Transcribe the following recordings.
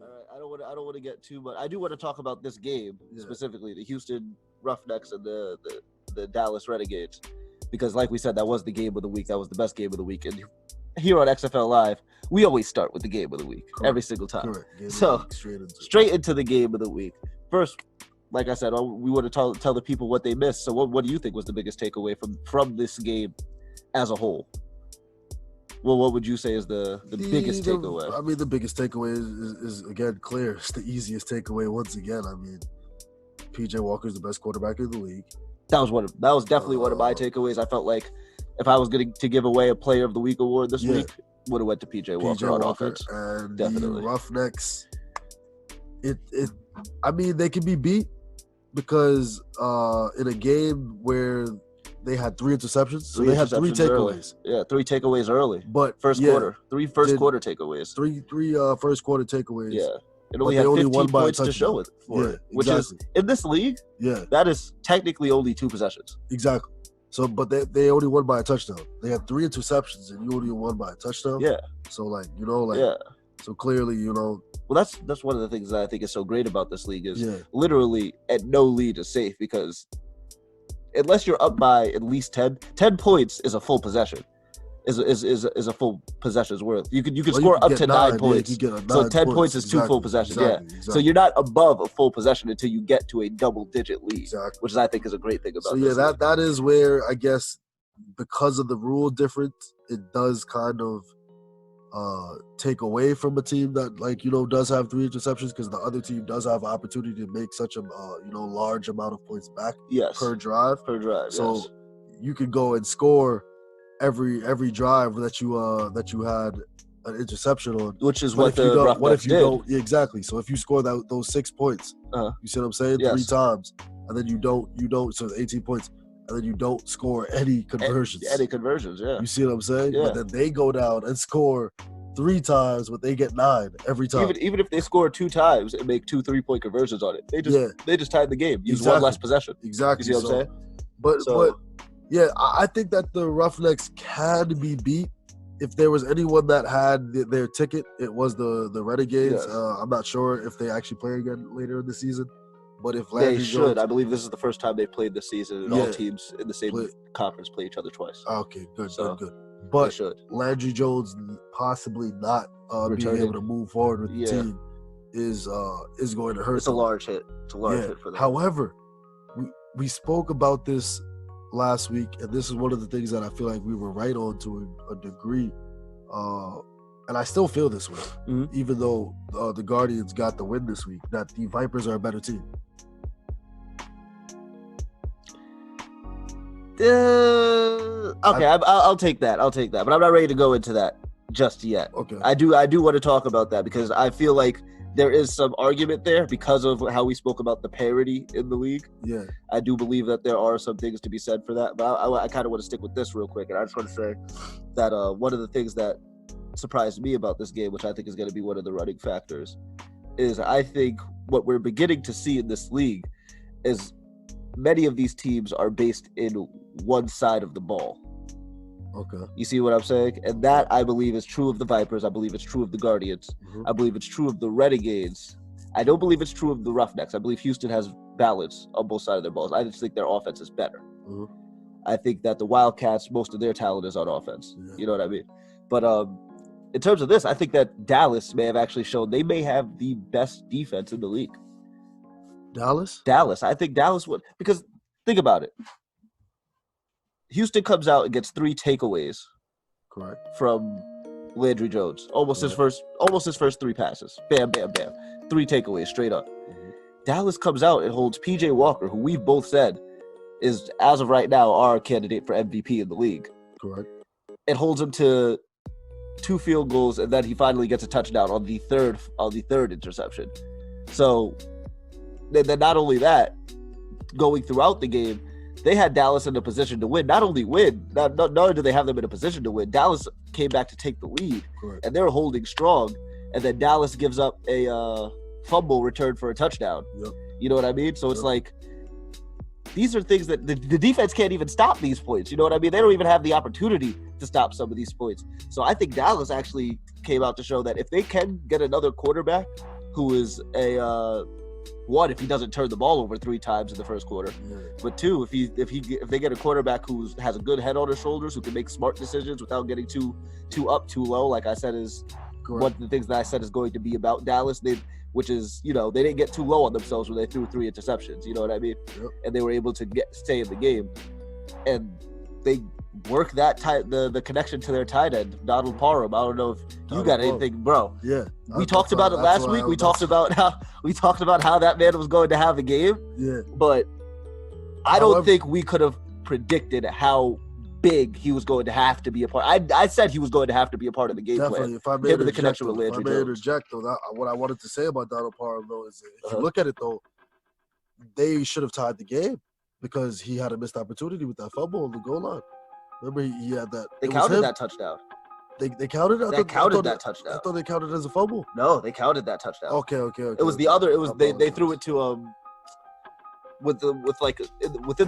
All right. I don't want to get too much. I do want to talk about this game specifically, the Houston Roughnecks and the Dallas Renegades, because like we said, that was the game of the week. That was the best game of the week. And here on XFL Live, we always start with the game of the week every single time. So straight into the game of the week. First, like I said, we want to tell the people what they missed. So what do you think was the biggest takeaway from this game as a whole? Well, what would you say is the biggest takeaway? I mean, the biggest takeaway is again clear. It's the easiest takeaway once again. I mean, PJ Walker's the best quarterback in the league. That was definitely one of my takeaways. I felt like if I was going to give away a Player of the Week award this week, would have went to PJ Walker on offense. And definitely. The Roughnecks, I mean, they can be beat because in a game where they had 3 interceptions, so they had 3 takeaways. Yeah, 3 takeaways early. But first quarter, 3 first quarter takeaways. Three first quarter takeaways. Yeah. It only had 15 points to show it for it, which is, in this league, that is technically only 2 possessions. Exactly. So, but they only won by a touchdown. They had 3 interceptions, and you only won by a touchdown. Yeah. So, so clearly, Well, that's one of the things that I think is so great about this league is literally at no lead is safe, because unless you're up by at least 10 points is a full possession. Is a full possession's worth. You could score up to 9 points. So 10 points is 2 full possessions. Exactly. So you're not above a full possession until you get to a double-digit lead, which I think is a great thing about this. So that is where I guess because of the rule difference, it does kind of take away from a team that does have 3 interceptions, because the other team does have an opportunity to make such a large amount of points back per drive. So you could go and score every drive that you had an interception on, which is what the Roughnecks did. Exactly. So if you score those 6 points, you see what I'm saying, 3 times, and then you don't so 18 points, and then you don't score any conversions. Any conversions, yeah. You see what I'm saying? Yeah. But then they go down and score 3 times, but they get 9 every time. Even if they score 2 times and make 2 3-point conversions on it, they just tied the game. Use 1 less possession. Exactly. You see what I'm saying? But yeah, I think that the Roughnecks can be beat. If there was anyone that had their ticket, it was the Renegades. Yes. I'm not sure if they actually play again later in the season. But if Landry Jones, I believe this is the first time they played this season, and all teams in the same conference play each other twice. Okay, good. But Landry Jones possibly not being able to move forward with the team is going to hurt. It's a large hit. It's a large hit for them. However, we spoke about this last week, and this is one of the things that I feel like we were right on to a degree, and I still feel this way, even though the Guardians got the win this week, that the Vipers are a better team. Okay, I'll take that, but I'm not ready to go into that just yet. Okay, I do want to talk about that, because I feel like there is some argument there because of how we spoke about the parity in the league. Yeah. I do believe that there are some things to be said for that, but I kind of want to stick with this real quick. And I just want to say that one of the things that surprised me about this game, which I think is going to be one of the running factors, is I think what we're beginning to see in this league is many of these teams are based in one side of the ball. Okay. You see what I'm saying? And that, I believe, is true of the Vipers. I believe it's true of the Guardians. I believe it's true of the Renegades. I don't believe it's true of the Roughnecks. I believe Houston has balance on both sides of their balls. I just think their offense is better. I think that the Wildcats, most of their talent is on offense. You know what I mean? But in terms of this, I think that Dallas may have actually shown they may have the best defense in the league. Dallas? I think Dallas would, because think about it. Houston comes out and gets 3 takeaways. Correct. From Landry Jones. Almost his first 3 passes. Bam, bam, bam. 3 takeaways straight up. Dallas comes out and holds PJ Walker, who we've both said is, as of right now, our candidate for MVP in the league. Correct. It holds him to 2 field goals, and then he finally gets a touchdown on the third interception. So then not only that, going throughout the game, they had Dallas in a position to win. Not only win, not only do they have them in a position to win, Dallas came back to take the lead. Correct. And they're holding strong. And then Dallas gives up a fumble return for a touchdown. Yep. You know what I mean? So it's like, these are things that the defense can't even stop these points. You know what I mean? They don't even have the opportunity to stop some of these points. So I think Dallas actually came out to show that if they can get another quarterback who is a one, if he doesn't turn the ball over 3 times in the first quarter, but 2, if they get a quarterback who has a good head on his shoulders, who can make smart decisions without getting too up, too low, like I said, is one of the things that I said is going to be about Dallas. Which is, they didn't get too low on themselves when they threw 3 interceptions. You know what I mean? Yep. And they were able to stay in the game, and they work that the connection to their tight end, Donald Parham. I don't know if you got anything, bro. Yeah, we talked about it last week. We talked about how that man was going to have a game. Yeah, but I don't think we could have predicted how big he was going to have to be a part. I said he was going to have to be a part of the game plan. If I may interject, though, what I wanted to say about Donald Parham, though, is if you look at it, though, they should have tied the game because he had a missed opportunity with that fumble on the goal line. Remember, he had that. They counted that touchdown. They counted it? They counted that touchdown. I thought they counted it as a fumble. No, they counted that touchdown. Okay. It was the other. It was they threw it to within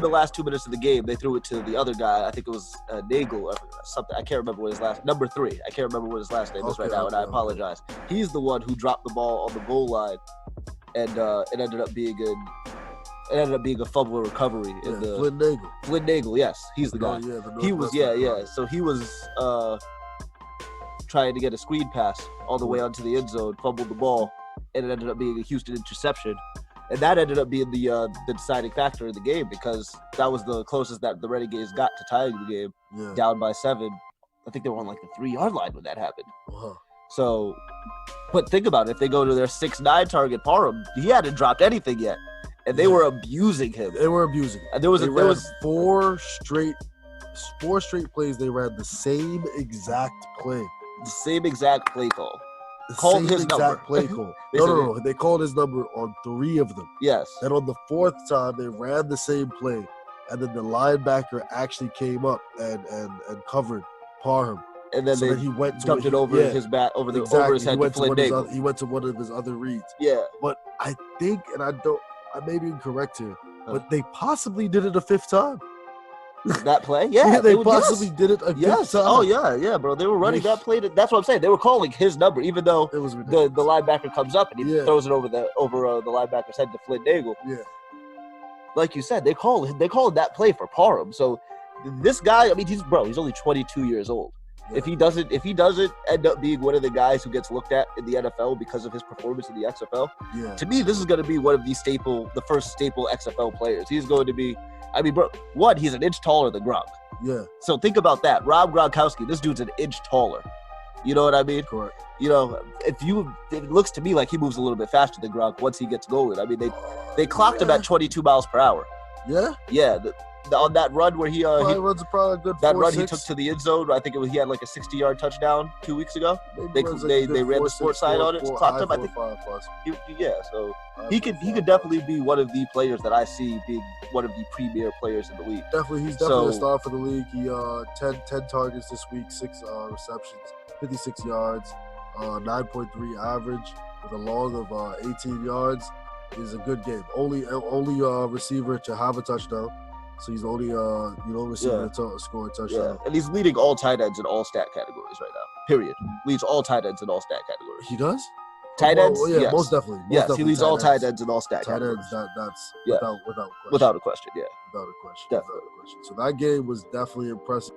the last 2 minutes of the game, they threw it to the other guy. I think it was Nagel or something. I can't remember what his number 3. I can't remember what his last name is right now, and I apologize. He's the one who dropped the ball on the goal line, and it ended up being a fumble recovery. Flynn Nagel, yes, he's the guy. He was, So he was trying to get a screen pass all the way onto the end zone, fumbled the ball, and it ended up being a Houston interception. And that ended up being the deciding factor in the game because that was the closest that the Renegades got to tying the game, down by 7. I think they were on like the 3-yard line when that happened. Uh-huh. So, but think about it. If they go to their 6'9" target Parham, he hadn't dropped anything yet. And they were abusing him. They were abusing him. And there was 4 straight plays. They ran the same exact play. The same exact play call. Called his number. Play call. No. They called his number on 3 of them. Yes. And on the 4th time, they ran the same play, and then the linebacker actually came up and covered Parham. And then he went to dumped it over his back, over his head to Flynn Nagel. He went to one of his other reads. Yeah. But I think, and I may be incorrect here, but they possibly did it a 5th time. That play? Yeah. They possibly did it a 5th time. Oh, yeah, bro. They were running that play. That's what I'm saying. They were calling his number, even though it was the linebacker comes up and he throws it over the linebacker's head to Flynn Nagel. Yeah. Like you said, they called that play for Parham. So this guy, I mean, he's only 22 years old. Yeah. If he doesn't end up being one of the guys who gets looked at in the NFL because of his performance in the XFL, to me, this is going to be one of the first staple XFL players. He's going to be, I mean, bro, he's an inch taller than Gronk. Yeah. So think about that. Rob Gronkowski, this dude's an inch taller. You know what I mean? Correct. It looks to me like he moves a little bit faster than Gronk once he gets going. I mean, they clocked him at 22 miles per hour. Yeah? Yeah. On that run where he runs probably a good 4, that run 6. he took to the end zone, I think he had like a 60-yard touchdown 2 weeks ago. They ran the sports side on it, clocked him. I think. So he could definitely be one of the players that I see being one of the premier players in the league. He's definitely a star for the league. He 10 targets this week, 6 receptions, 56 yards, 9.3 average with a long of 18 yards. Is a good game. Only receiver to have a touchdown. So he's the only receiver to score a touchdown. Yeah. And he's leading all tight ends in all stat categories right now. Period. Leads all tight ends in all stat categories. He does? Tight ends? Yes. Most definitely. He leads all tight ends in all stat categories. Tight ends, that's without a question. Without a question. So that game was definitely impressive.